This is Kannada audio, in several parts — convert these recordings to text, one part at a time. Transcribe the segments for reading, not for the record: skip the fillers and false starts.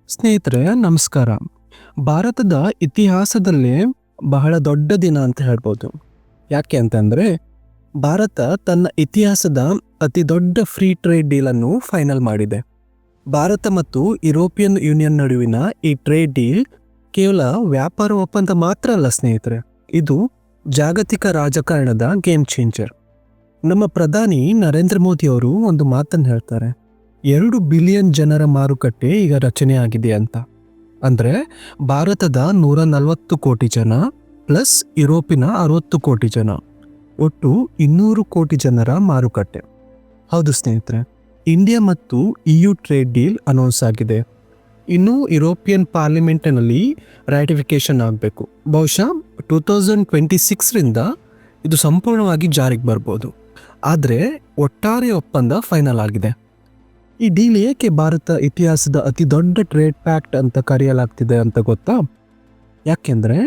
ಸ್ನೇಹಿತರೆ ನಮಸ್ಕಾರ. ಭಾರತದ ಇತಿಹಾಸದಲ್ಲೇ ಬಹಳ ದೊಡ್ಡ ದಿನ ಅಂತ ಹೇಳ್ಬೋದು. ಯಾಕೆ ಅಂತಂದರೆ ಭಾರತ ತನ್ನ ಇತಿಹಾಸದ ಅತಿ ದೊಡ್ಡ ಫ್ರೀ ಟ್ರೇಡ್ ಡೀಲನ್ನು ಫೈನಲ್ ಮಾಡಿದೆ. ಭಾರತ ಮತ್ತು ಯುರೋಪಿಯನ್ ಯೂನಿಯನ್ ನಡುವಿನ ಈ ಟ್ರೇಡ್ ಡೀಲ್ ಕೇವಲ ವ್ಯಾಪಾರ ಒಪ್ಪಂದ ಮಾತ್ರ ಅಲ್ಲ ಸ್ನೇಹಿತರೆ, ಇದು ಜಾಗತಿಕ ರಾಜಕಾರಣದ ಗೇಮ್ ಚೇಂಜರ್. ನಮ್ಮ ಪ್ರಧಾನಿ ನರೇಂದ್ರ ಮೋದಿ ಅವರು ಒಂದು ಮಾತನ್ನು ಹೇಳ್ತಾರೆ, 2 ಬಿಲಿಯನ್ ಜನರ ಮಾರುಕಟ್ಟೆ ಈಗ ರಚನೆ ಆಗಿದೆ ಅಂತ. ಅಂದರೆ ಭಾರತದ 140 ಕೋಟಿ ಜನ ಪ್ಲಸ್ ಯುರೋಪಿನ 60 ಕೋಟಿ ಜನ, ಒಟ್ಟು 200 ಕೋಟಿ ಜನರ ಮಾರುಕಟ್ಟೆ. ಹೌದು ಸ್ನೇಹಿತರೆ, ಇಂಡಿಯಾ ಮತ್ತು EU ಟ್ರೇಡ್ ಡೀಲ್ ಅನೌನ್ಸ್ ಆಗಿದೆ. ಇನ್ನು ಯುರೋಪಿಯನ್ ಪಾರ್ಲಿಮೆಂಟ್ನಲ್ಲಿ ರಾಟಿಫಿಕೇಶನ್ ಆಗಬೇಕು. ಬಹುಶಃ 2026ರಿಂದ ಇದು ಸಂಪೂರ್ಣವಾಗಿ ಜಾರಿಗೆ ಬರ್ಬೋದು. ಆದರೆ ಒಟ್ಟಾರೆ ಒಪ್ಪಂದ ಫೈನಲ್ ಆಗಿದೆ. ಈ ಡೀಲ್ ಏಕೆ ಭಾರತ ಇತಿಹಾಸದ ಅತಿ ದೊಡ್ಡ ಟ್ರೇಡ್ ಪ್ಯಾಕ್ಟ್ ಅಂತ ಕರೆಯಲಾಗ್ತಿದೆ ಅಂತ ಗೊತ್ತಾ? ಯಾಕೆಂದರೆ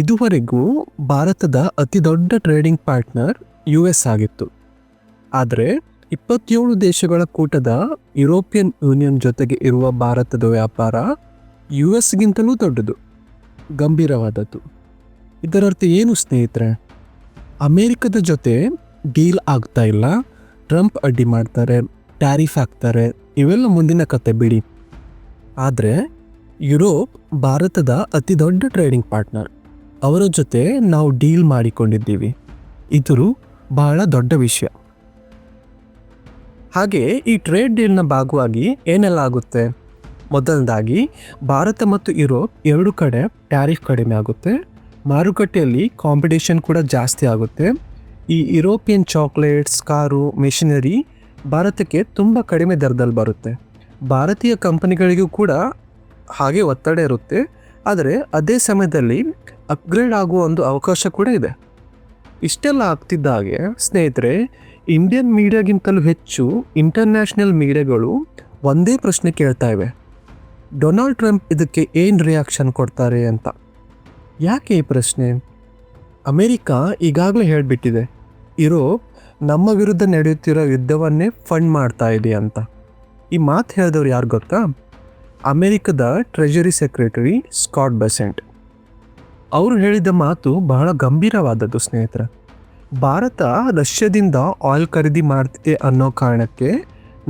ಇದುವರೆಗೂ ಭಾರತದ ಅತಿ ದೊಡ್ಡ ಟ್ರೇಡಿಂಗ್ ಪಾರ್ಟ್ನರ್ US ಆಗಿತ್ತು. ಆದರೆ 27 ದೇಶಗಳ ಕೂಟದ ಯುರೋಪಿಯನ್ ಯೂನಿಯನ್ ಜೊತೆಗೆ ಇರುವ ಭಾರತದ ವ್ಯಾಪಾರ US ಗಿಂತಲೂ ದೊಡ್ಡದು, ಗಂಭೀರವಾದದ್ದು. ಇದರರ್ಥ ಏನು ಸ್ನೇಹಿತರೆ? ಅಮೇರಿಕದ ಜೊತೆ ಡೀಲ್ ಆಗ್ತಾ ಇಲ್ಲ, ಟ್ರಂಪ್ ಅಡ್ಡಿ ಮಾಡ್ತಾರೆ, ಟ್ಯಾರಿಫ್ ಹಾಕ್ತಾರೆ, ಇವೆಲ್ಲ ಮುಂದಿನ ಕತೆ ಬಿಡಿ. ಆದರೆ ಯುರೋಪ್ ಭಾರತದ ಅತಿ ದೊಡ್ಡ ಟ್ರೇಡಿಂಗ್ ಪಾರ್ಟ್ನರ್, ಅವರ ಜೊತೆ ನಾವು ಡೀಲ್ ಮಾಡಿಕೊಂಡಿದ್ದೀವಿ. ಇದು ಬಹಳ ದೊಡ್ಡ ವಿಷಯ. ಹಾಗೆ ಈ ಟ್ರೇಡ್ ಡೀಲ್ನ ಭಾಗವಾಗಿ ಏನೆಲ್ಲ ಆಗುತ್ತೆ? ಮೊದಲನೇದಾಗಿ ಭಾರತ ಮತ್ತು ಯುರೋಪ್ ಎರಡು ಕಡೆ ಟ್ಯಾರಿಫ್ ಕಡಿಮೆ ಆಗುತ್ತೆ, ಮಾರುಕಟ್ಟೆಯಲ್ಲಿ ಕಾಂಪಿಟೇಷನ್ ಕೂಡ ಜಾಸ್ತಿ ಆಗುತ್ತೆ. ಈ ಯುರೋಪಿಯನ್ ಚಾಕ್ಲೇಟ್ಸ್, ಕಾರು, ಮೆಷಿನರಿ ಭಾರತಕ್ಕೆ ತುಂಬ ಕಡಿಮೆ ದರದಲ್ಲಿ ಬರುತ್ತೆ. ಭಾರತೀಯ ಕಂಪನಿಗಳಿಗೂ ಕೂಡ ಹಾಗೆ ಒತ್ತಡ ಇರುತ್ತೆ, ಆದರೆ ಅದೇ ಸಮಯದಲ್ಲಿ ಅಪ್ಗ್ರೇಡ್ ಆಗುವ ಒಂದು ಅವಕಾಶ ಕೂಡ ಇದೆ. ಇಷ್ಟೆಲ್ಲ ಆಗ್ತಿದ್ದ ಹಾಗೆ ಸ್ನೇಹಿತರೆ, ಇಂಡಿಯನ್ ಮೀಡಿಯಾಗಿಂತಲೂ ಹೆಚ್ಚು ಇಂಟರ್ನ್ಯಾಷನಲ್ ಮೀಡಿಯಾಗಳು ಒಂದೇ ಪ್ರಶ್ನೆ ಕೇಳ್ತಾ ಇವೆ, ಡೊನಾಲ್ಡ್ ಟ್ರಂಪ್ ಇದಕ್ಕೆ ಏನು ರಿಯಾಕ್ಷನ್ ಕೊಡ್ತಾರೆ ಅಂತ. ಯಾಕೆ ಈ ಪ್ರಶ್ನೆ? ಅಮೇರಿಕಾ ಈಗಾಗಲೇ ಹೇಳಿಬಿಟ್ಟಿದೆ, ಯುರೋಪ್ ನಮ್ಮ ವಿರುದ್ಧ ನಡೆಯುತ್ತಿರೋ ಯುದ್ಧವನ್ನೇ ಫಂಡ್ ಮಾಡ್ತಾ ಇದೆ ಅಂತ. ಈ ಮಾತು ಹೇಳಿದವ್ರು ಯಾರು ಗೊತ್ತಾ? ಅಮೇರಿಕದ ಟ್ರೆಜರಿ ಸೆಕ್ರೆಟರಿ ಸ್ಕಾಟ್ ಬೆಸೆಂಟ್. ಅವರು ಹೇಳಿದ ಮಾತು ಬಹಳ ಗಂಭೀರವಾದದ್ದು ಸ್ನೇಹಿತರೆ. ಭಾರತ ರಷ್ಯಾದಿಂದ ಆಯಿಲ್ ಖರೀದಿ ಮಾಡ್ತಿದೆ ಅನ್ನೋ ಕಾರಣಕ್ಕೆ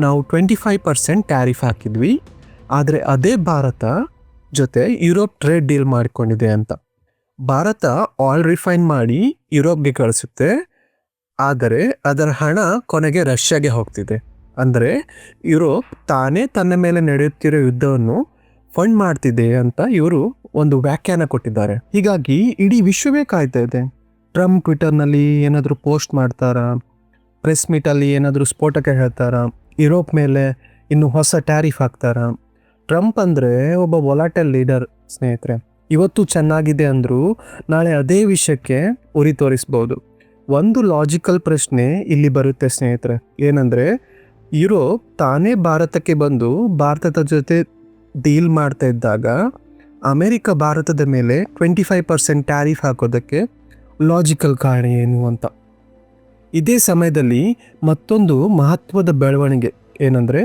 ನಾವು 25% ಟ್ಯಾರಿಫ್ ಹಾಕಿದ್ವಿ, ಆದರೆ ಅದೇ ಭಾರತ ಜೊತೆ ಯುರೋಪ್ ಟ್ರೇಡ್ ಡೀಲ್ ಮಾಡಿಕೊಂಡಿದೆ ಅಂತ. ಭಾರತ ಆಯಿಲ್ ರಿಫೈನ್ ಮಾಡಿ ಯುರೋಪ್ಗೆ ಕಳಿಸುತ್ತೆ, ಆದರೆ ಅದರ ಹಣ ಕೊನೆಗೆ ರಷ್ಯಾಗೆ ಹೋಗ್ತಿದೆ. ಅಂದರೆ ಯುರೋಪ್ ತಾನೇ ತನ್ನ ಮೇಲೆ ನಡೆಯುತ್ತಿರೋ ಯುದ್ಧವನ್ನು ಫಂಡ್ ಮಾಡ್ತಿದೆ ಅಂತ ಇವರು ಒಂದು ವ್ಯಾಖ್ಯಾನ ಕೊಟ್ಟಿದ್ದಾರೆ. ಹೀಗಾಗಿ ಇಡೀ ವಿಶ್ವವೇ ಕಾಯ್ತಾ ಇದೆ. ಟ್ರಂಪ್ ಟ್ವಿಟರ್ನಲ್ಲಿ ಏನಾದರೂ ಪೋಸ್ಟ್ ಮಾಡ್ತಾರಾ, ಪ್ರೆಸ್ ಮೀಟಲ್ಲಿ ಏನಾದರೂ ಸ್ಫೋಟಕ್ಕೆ ಹೇಳ್ತಾರಾ, ಯುರೋಪ್ ಮೇಲೆ ಇನ್ನು ಹೊಸ ಟ್ಯಾರಿಫ್ ಹಾಕ್ತಾರಾ? ಟ್ರಂಪ್ ಅಂದರೆ ಒಬ್ಬ ವೊಲಾಟೈಲ್ ಲೀಡರ್ ಸ್ನೇಹಿತರೆ. ಇವತ್ತು ಚೆನ್ನಾಗಿದೆ ಅಂದರೂ ನಾಳೆ ಅದೇ ವಿಷಯಕ್ಕೆ ಉರಿ ತೋರಿಸ್ಬೋದು. ಒಂದು ಲಾಜಿಕಲ್ ಪ್ರಶ್ನೆ ಇಲ್ಲಿ ಬರುತ್ತೆ ಸ್ನೇಹಿತರೆ, ಏನಂದರೆ ಯುರೋಪ್ ತಾನೇ ಭಾರತಕ್ಕೆ ಬಂದು ಭಾರತದ ಜೊತೆ ಡೀಲ್ ಮಾಡ್ತಾ ಇದ್ದಾಗ ಅಮೇರಿಕ ಭಾರತದ ಮೇಲೆ 25% ಟ್ಯಾರಿಫ್ ಹಾಕೋದಕ್ಕೆ ಲಾಜಿಕಲ್ ಕಾರಣ ಏನು ಅಂತ. ಇದೇ ಸಮಯದಲ್ಲಿ ಮತ್ತೊಂದು ಮಹತ್ವದ ಬೆಳವಣಿಗೆ ಏನಂದರೆ,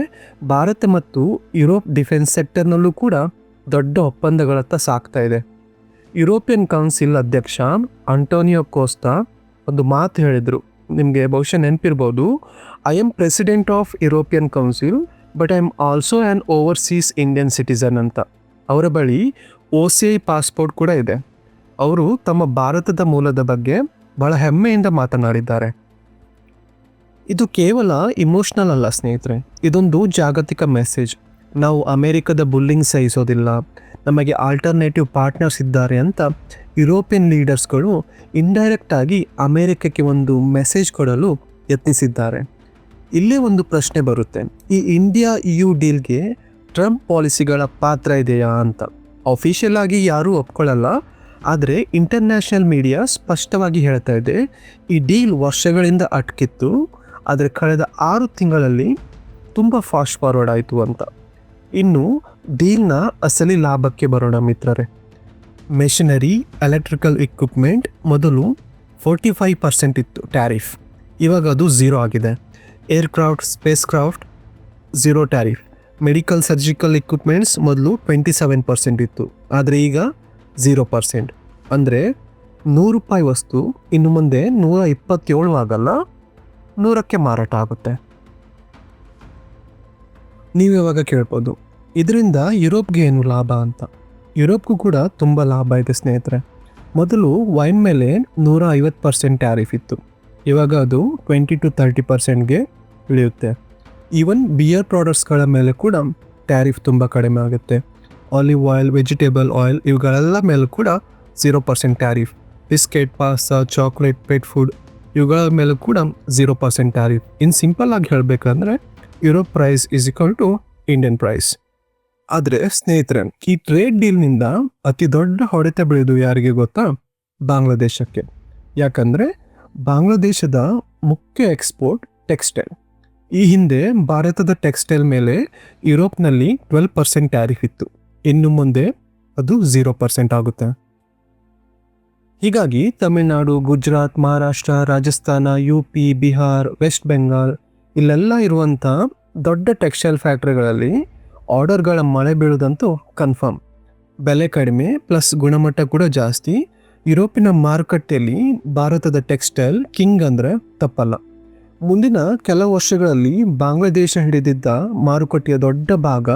ಭಾರತ ಮತ್ತು ಯುರೋಪ್ ಡಿಫೆನ್ಸ್ ಸೆಕ್ಟರ್ನಲ್ಲೂ ಕೂಡ ದೊಡ್ಡ ಒಪ್ಪಂದಗಳತ್ತ ಸಾಗ್ತಾ ಇದೆ. ಯುರೋಪಿಯನ್ ಕೌನ್ಸಿಲ್ ಅಧ್ಯಕ್ಷ ಅಂಟೋನಿಯೋ ಕೋಸ್ಟಾ ಒಂದು ಮಾತು ಹೇಳಿದರು, ನಿಮಗೆ ಬಹುಶಃ ನೆನಪಿರ್ಬೋದು, I am president of European council but I am also an overseas Indian citizen ಅಂತ. ಅವರ ಬಳಿ OCI ಪಾಸ್ಪೋರ್ಟ್ ಕೂಡ ಇದೆ. ಅವರು ತಮ್ಮ ಭಾರತದ ಮೂಲದ ಬಗ್ಗೆ ಬಹಳ ಹೆಮ್ಮೆಯಿಂದ ಮಾತನಾಡಿದ್ದಾರೆ. ಇದು ಕೇವಲ ಇಮೋಷ್ನಲ್ ಅಲ್ಲ ಸ್ನೇಹಿತರೆ, ಇದೊಂದು ಜಾಗತಿಕ ಮೆಸೇಜ್. ನಾವು ಅಮೇರಿಕದ ಬುಲ್ಲಿಂಗ್ ಸಹಿಸೋದಿಲ್ಲ, ನಮಗೆ ಆಲ್ಟರ್ನೇಟಿವ್ ಪಾರ್ಟ್ನರ್ಸ್ ಇದ್ದಾರೆ ಅಂತ ಯುರೋಪಿಯನ್ ಲೀಡರ್ಸ್ಗಳು ಇಂಡೈರೆಕ್ಟಾಗಿ ಅಮೇರಿಕಕ್ಕೆ ಒಂದು ಮೆಸೇಜ್ ಕೊಡಲು ಯತ್ನಿಸಿದ್ದಾರೆ. ಇಲ್ಲೇ ಒಂದು ಪ್ರಶ್ನೆ ಬರುತ್ತೆ, ಈ ಇಂಡಿಯಾ EU ಡೀಲ್ಗೆ ಟ್ರಂಪ್ ಪಾಲಿಸಿಗಳ ಪಾತ್ರ ಇದೆಯಾ ಅಂತ. ಅಫಿಷಿಯಲ್ ಆಗಿ ಯಾರೂ ಒಪ್ಕೊಳ್ಳಲ್ಲ, ಆದರೆ ಇಂಟರ್ನ್ಯಾಷನಲ್ ಮೀಡಿಯಾ ಸ್ಪಷ್ಟವಾಗಿ ಹೇಳ್ತಾ ಇದೆ, ಈ ಡೀಲ್ ವರ್ಷಗಳಿಂದ ಅಟಕಿತ್ತು, ಆದರೆ ಕಳೆದ 6 ತಿಂಗಳಲ್ಲಿ ತುಂಬ ಫಾಸ್ಟ್ ಫಾರ್ವರ್ಡ್ ಆಯಿತು ಅಂತ. ಇನ್ನು ಡೀಲ್ನ ಅಸಲಿ ಲಾಭಕ್ಕೆ ಬರೋಣ ಮಿತ್ರರೇ. ಮೆಷಿನರಿ, ಎಲೆಕ್ಟ್ರಿಕಲ್ ಇಕ್ವಿಪ್ಮೆಂಟ್ ಮೊದಲು 45% ಇತ್ತು ಟ್ಯಾರಿಫ್, ಇವಾಗ ಅದು 0 ಆಗಿದೆ. Aircraft, space craft 0 tariff. Medical surgical equipments ಮೊದಲು 27% ಇತ್ತು, ಆದರೆ ಈಗ 0%. ಅಂದರೆ ₹100 ವಸ್ತು ಇನ್ನು ಮುಂದೆ 127 ಆಗಲ್ಲ, 100ಕ್ಕೆ ಮಾರಾಟ ಆಗುತ್ತೆ. ನೀವು ಇವಾಗ ಕೇಳ್ಬೋದು, ಇದರಿಂದ ಯುರೋಪ್ಗೆ ಏನು ಲಾಭ ಅಂತ. ಯುರೋಪ್ಗೂ ಕೂಡ ತುಂಬ ಲಾಭ ಇದೆ ಸ್ನೇಹಿತರೆ. ಮೊದಲು ವೈನ್ ಮೇಲೆ 150% ಟ್ಯಾರಿಫ್ ಇತ್ತು, ಇವಾಗ ಅದು 20-30%ಗೆ ಇಳಿಯುತ್ತೆ. ಈವನ್ ಬಿಯರ್ ಪ್ರಾಡಕ್ಟ್ಸ್ಗಳ ಮೇಲೆ ಕೂಡ ಟ್ಯಾರಿಫ್ ತುಂಬ ಕಡಿಮೆ ಆಗುತ್ತೆ. ಆಲಿವ್ ಆಯಿಲ್, ವೆಜಿಟೇಬಲ್ ಆಯಿಲ್ ಇವುಗಳೆಲ್ಲ ಮೇಲೆ ಕೂಡ 0% tariff. Biscuit, pasta, chocolate, pet food ಇವುಗಳ ಮೇಲೆ ಕೂಡ 0% ಟ್ಯಾರಿಫ್. ಇನ್ನು ಸಿಂಪಲ್ ಆಗಿ ಹೇಳಬೇಕಂದ್ರೆ Europe price is equal to Indian price. ಆದರೆ ಸ್ನೇಹಿತರೆ, ಈ ಟ್ರೇಡ್ ಡೀಲ್ನಿಂದ ಅತಿ ದೊಡ್ಡ ಹೊಡೆತ ಬೀಳೋದು ಯಾರಿಗೆ ಗೊತ್ತಾ? ಬಾಂಗ್ಲಾದೇಶಕ್ಕೆ. ಯಾಕಂದರೆ ಬಾಂಗ್ಲಾದೇಶದ ಮುಖ್ಯ ಎಕ್ಸ್ಪೋರ್ಟ್ ಟೆಕ್ಸ್ಟೈಲ್. ಈ ಹಿಂದೆ ಭಾರತದ ಟೆಕ್ಸ್ಟೈಲ್ ಮೇಲೆ ಯುರೋಪ್ನಲ್ಲಿ 12% ಟ್ಯಾರಿಫ್ ಇತ್ತು, ಇನ್ನು ಮುಂದೆ ಅದು 0% ಆಗುತ್ತೆ. ಹೀಗಾಗಿ ತಮಿಳುನಾಡು, ಗುಜರಾತ್, ಮಹಾರಾಷ್ಟ್ರ, ರಾಜಸ್ಥಾನ, UP, ಬಿಹಾರ್, ವೆಸ್ಟ್ ಬೆಂಗಾಲ್ ಇಲ್ಲೆಲ್ಲ ಇರುವಂಥ ದೊಡ್ಡ ಟೆಕ್ಸ್ಟೈಲ್ ಫ್ಯಾಕ್ಟ್ರಿಗಳಲ್ಲಿ ಆರ್ಡರ್ಗಳ ಮಳೆ ಬೀಳೋದಂತೂ ಕನ್ಫರ್ಮ್. ಬೆಲೆ ಕಡಿಮೆ ಪ್ಲಸ್ ಗುಣಮಟ್ಟ ಕೂಡ ಜಾಸ್ತಿ. ಯುರೋಪಿನ ಮಾರುಕಟ್ಟೆಯಲ್ಲಿ ಭಾರತದ ಟೆಕ್ಸ್ಟೈಲ್ ಕಿಂಗ್ ಅಂದರೆ ತಪ್ಪಲ್ಲ. ಮುಂದಿನ ಕೆಲವು ವರ್ಷಗಳಲ್ಲಿ ಬಾಂಗ್ಲಾದೇಶ ಹಿಡಿದಿದ್ದ ಮಾರುಕಟ್ಟೆಯ ದೊಡ್ಡ ಭಾಗ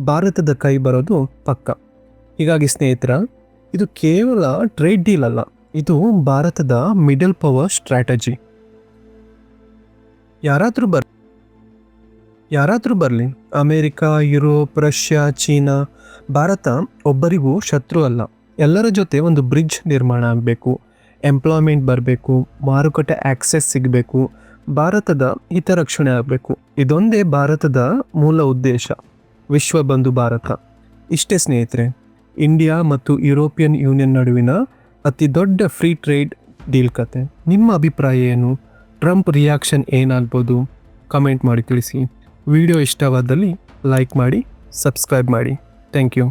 ಭಾರತದ ಕೈ ಬರೋದು ಪಕ್ಕ. ಹೀಗಾಗಿ ಸ್ನೇಹಿತರ, ಇದು ಕೇವಲ ಟ್ರೇಡ್ ಡೀಲ್ ಅಲ್ಲ, ಇದು ಭಾರತದ ಮಿಡಲ್ ಪವರ್ ಸ್ಟ್ರಾಟಜಿ. ಯಾರಾದರೂ ಬರಲಿ, America, Europe, Russia, China, Bharat ಒಬ್ಬರಿಗೂ ಶತ್ರು ಅಲ್ಲ. ಎಲ್ಲರ ಜೊತೆ ಒಂದು ಬ್ರಿಡ್ಜ್ ನಿರ್ಮಾಣ ಆಗಬೇಕು, ಎಂಪ್ಲಾಯ್ಮೆಂಟ್ ಬರಬೇಕು, ಮಾರುಕಟ್ಟೆ ಆಕ್ಸೆಸ್ ಸಿಗಬೇಕು, ಭಾರತದ ಹಿತರಕ್ಷಣೆ ಆಗಬೇಕು. ಇದೊಂದೇ ಭಾರತದ ಮೂಲ ಉದ್ದೇಶ, ವಿಶ್ವಬಂಧು ಭಾರತ. ಇಷ್ಟೇ ಸ್ನೇಹಿತರೆ, ಇಂಡಿಯಾ ಮತ್ತು ಯುರೋಪಿಯನ್ ಯೂನಿಯನ್ ನಡುವಿನ ಅತಿ ದೊಡ್ಡ ಫ್ರೀ ಟ್ರೇಡ್ ಡೀಲ್ ಕತೆ. ನಿಮ್ಮ ಅಭಿಪ್ರಾಯ ಏನು? ಟ್ರಂಪ್ ರಿಯಾಕ್ಷನ್ ಏನಾಗ್ಬೋದು? ಕಮೆಂಟ್ ಮಾಡಿ ತಿಳಿಸಿ. ವಿಡಿಯೋ ಇಷ್ಟವಾದಲ್ಲಿ ಲೈಕ್ ಮಾಡಿ, ಸಬ್ಸ್ಕ್ರೈಬ್ ಮಾಡಿ. Thank you.